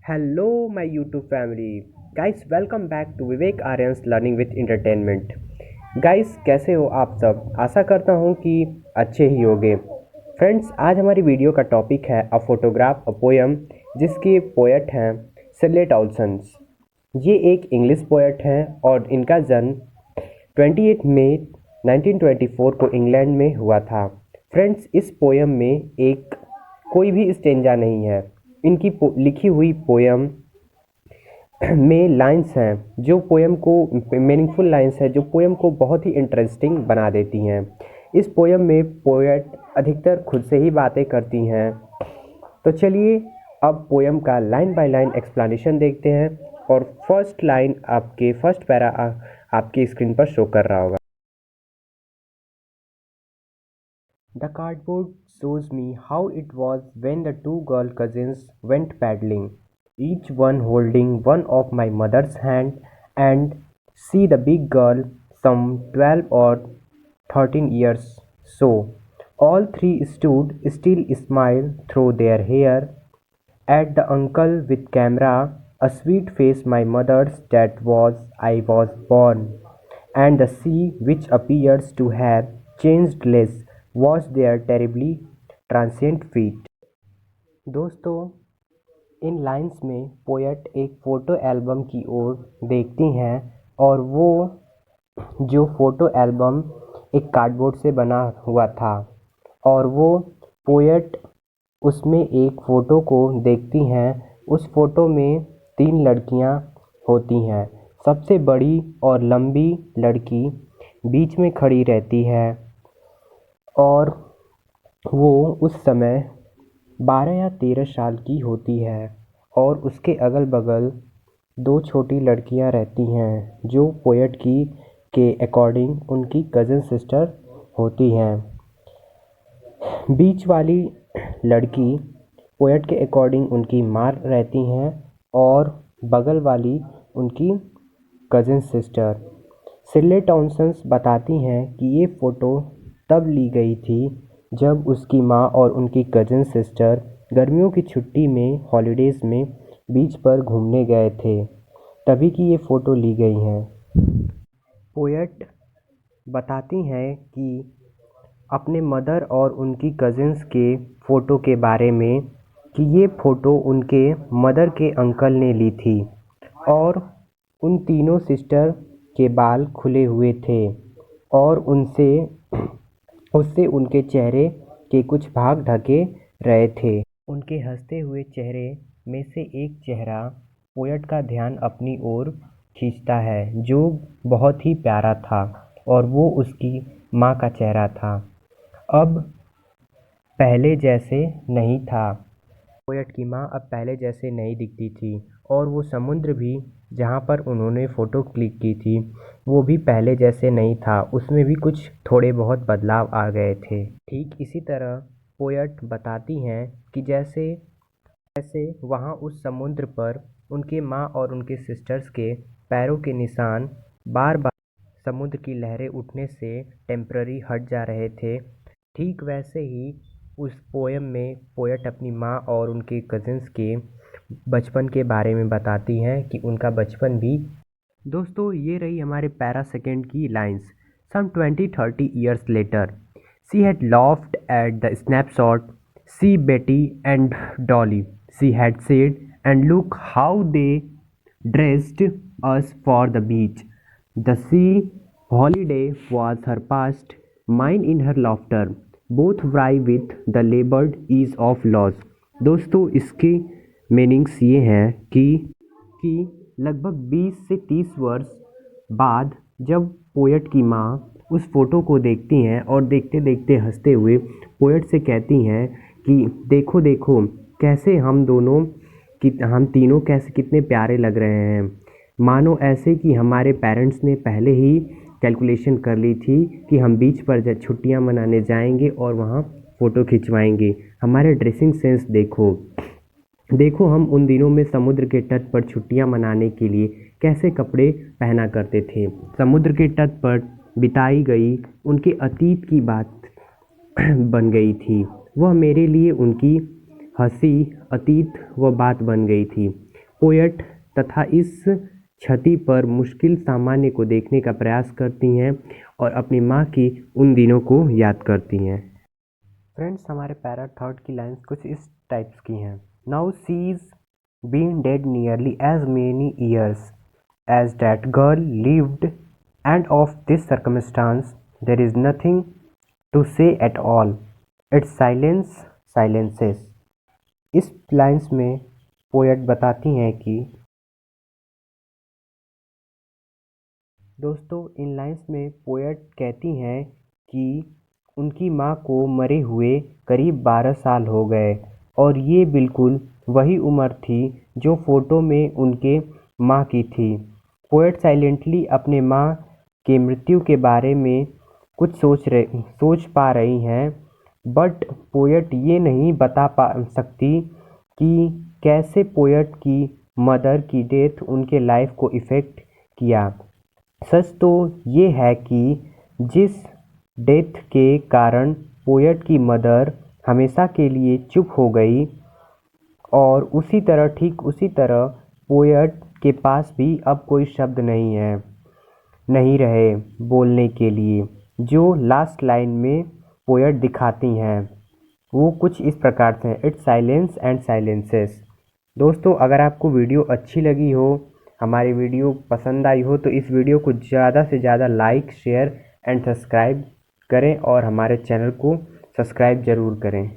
Hello my YouTube family. Guys welcome back to Vivek Aryan's learning with entertainment. Guys कैसे हो आप सब? आशा करता हूँ कि अच्छे ही होंगे। फ्रेंड्स, आज हमारी वीडियो का टॉपिक है अ फोटोग्राफ अ पोयम, जिसके पोएट हैं सिले टॉलसन्स। ये एक इंग्लिश पोएट हैं और इनका जन्म 28 मई 1924 को इंग्लैंड में हुआ था। फ्रेंड्स, इस पोयम में एक कोई भी स्टेंजा नहीं है। इनकी लिखी हुई पोयम में लाइंस हैं जो पोयम को मीनिंगफुल लाइंस है जो पोयम को बहुत ही इंटरेस्टिंग बना देती हैं। इस पोयम में पोएट अधिकतर खुद से ही बातें करती हैं। तो चलिए अब पोयम का लाइन बाय लाइन एक्सप्लेनेशन देखते हैं। और फर्स्ट लाइन आपके फर्स्ट पैरा आपकी स्क्रीन पर शो कर रहा होगा। The cardboard shows me how it was when the two girl cousins went paddling, each one holding one of my mother's hand, and see the big girl, some 12 or 13 years so. All three stood still, smile through their hair at the uncle with camera, a sweet face my mother's that was I was born, and the sea which appears to have changed less was their terribly transient feet. दोस्तों, इन lines में poet एक photo album की ओर देखती हैं और वो जो photo album एक कार्डबोर्ड से बना हुआ था और वो पोएट उसमें एक फ़ोटो को देखती हैं। उस फ़ोटो में 3 लड़कियां होती हैं। सबसे बड़ी और लंबी लड़की बीच में खड़ी रहती है और वो उस समय 12 या 13 साल की होती है और उसके अगल-बगल 2 छोटी लड़कियां रहती हैं जो पोएट की के अकॉर्डिंग उनकी कज़न सिस्टर होती हैं। बीच वाली लड़की पोएट के अकॉर्डिंग उनकी माँ रहती हैं और बगल वाली उनकी कज़न सिस्टर। सिले टॉनसन्स बताती हैं कि ये फ़ोटो तब ली गई थी जब उसकी माँ और उनकी कज़न सिस्टर गर्मियों की छुट्टी में हॉलीडेज़ में बीच पर घूमने गए थे, तभी की ये फ़ोटो ली गई हैं। पोएट बताती हैं कि अपने मदर और उनकी कज़िन्स के फ़ोटो के बारे में कि ये फ़ोटो उनके मदर के अंकल ने ली थी और उन तीनों सिस्टर के बाल खुले हुए थे और उससे उनके चेहरे के कुछ भाग ढके रहे थे। उनके हंसते हुए चेहरे में से एक चेहरा पोएट का ध्यान अपनी ओर खींचता है जो बहुत ही प्यारा था और वो उसकी माँ का चेहरा था। अब पहले जैसे नहीं था। पोएट की माँ अब पहले जैसे नहीं दिखती थी और वो समुद्र भी जहाँ पर उन्होंने फ़ोटो क्लिक की थी वो भी पहले जैसे नहीं था, उसमें भी कुछ थोड़े बहुत बदलाव आ गए थे। ठीक इसी तरह पोएट बताती हैं कि जैसे जैसे वहाँ उस समुद्र पर उनके माँ और उनके सिस्टर्स के पैरों के निशान बार बार समुद्र की लहरें उठने से टेम्पररी हट जा रहे थे, ठीक वैसे ही उस पोएम में पोएट अपनी माँ और उनके कज़िन्स के बचपन के बारे में बताती हैं कि उनका बचपन भी। दोस्तों, ये रही हमारे पैरा सेकेंड की lines. Some 20-30 years later, she had laughed at the snapshot. See Betty and Dolly, she had said, and look how they dressed us for the beach. The sea holiday was her past, mine in her laughter. Both vie with the labored ease of loss. दोस्तों, इसके meanings ये हैं कि लगभग 20 से 30 वर्ष बाद जब पोएट की माँ उस फ़ोटो को देखती हैं और देखते देखते हंसते हुए पोएट से कहती हैं कि देखो देखो कैसे हम तीनों कैसे कितने प्यारे लग रहे हैं, मानो ऐसे कि हमारे पेरेंट्स ने पहले ही कैलकुलेशन कर ली थी कि हम बीच पर छुट्टियां मनाने जाएंगे और वहाँ फ़ोटो खिंचवाएंगे। हमारे ड्रेसिंग सेंस देखो देखो हम उन दिनों में समुद्र के तट पर छुट्टियां मनाने के लिए कैसे कपड़े पहना करते थे। समुद्र के तट पर बिताई गई उनके अतीत की बात बन गई थी। वह मेरे लिए उनकी हंसी अतीत व बात बन गई थी। पोएट तथा इस क्षति पर मुश्किल सामान्य को देखने का प्रयास करती हैं और अपनी माँ की उन दिनों को याद करती हैं। फ्रेंड्स, हमारे पैरा थर्ड की लाइंस कुछ इस टाइप्स की हैं। Now she is been dead nearly as many years as that girl lived and of this circumstance there is nothing to say at all, it's silence silences. इस lines में poet बताती हैं कि दोस्तों, इन लाइंस में poet कहती हैं कि उनकी माँ को मरे हुए करीब 12 साल हो गए और ये बिल्कुल वही उम्र थी जो फ़ोटो में उनके माँ की थी। पोएट साइलेंटली अपने माँ के मृत्यु के बारे में कुछ सोच पा रही हैं, बट पोएट ये नहीं बता पा सकती कि कैसे पोएट की मदर की डेथ उनके लाइफ को इफ़ेक्ट किया। सच तो ये है कि जिस डेथ के कारण पोएट की मदर हमेशा के लिए चुप हो गई, और ठीक उसी तरह पोएट के पास भी अब कोई शब्द नहीं रहे बोलने के लिए। जो लास्ट लाइन में पोएट दिखाती हैं वो कुछ इस प्रकार से, इट्स साइलेंस एंड साइलेंसेस। दोस्तों, अगर आपको वीडियो अच्छी लगी हो, हमारी वीडियो पसंद आई हो, तो इस वीडियो को ज़्यादा से ज़्यादा लाइक, शेयर एंड सब्सक्राइब करें और हमारे चैनल को सब्सक्राइब ज़रूर करें।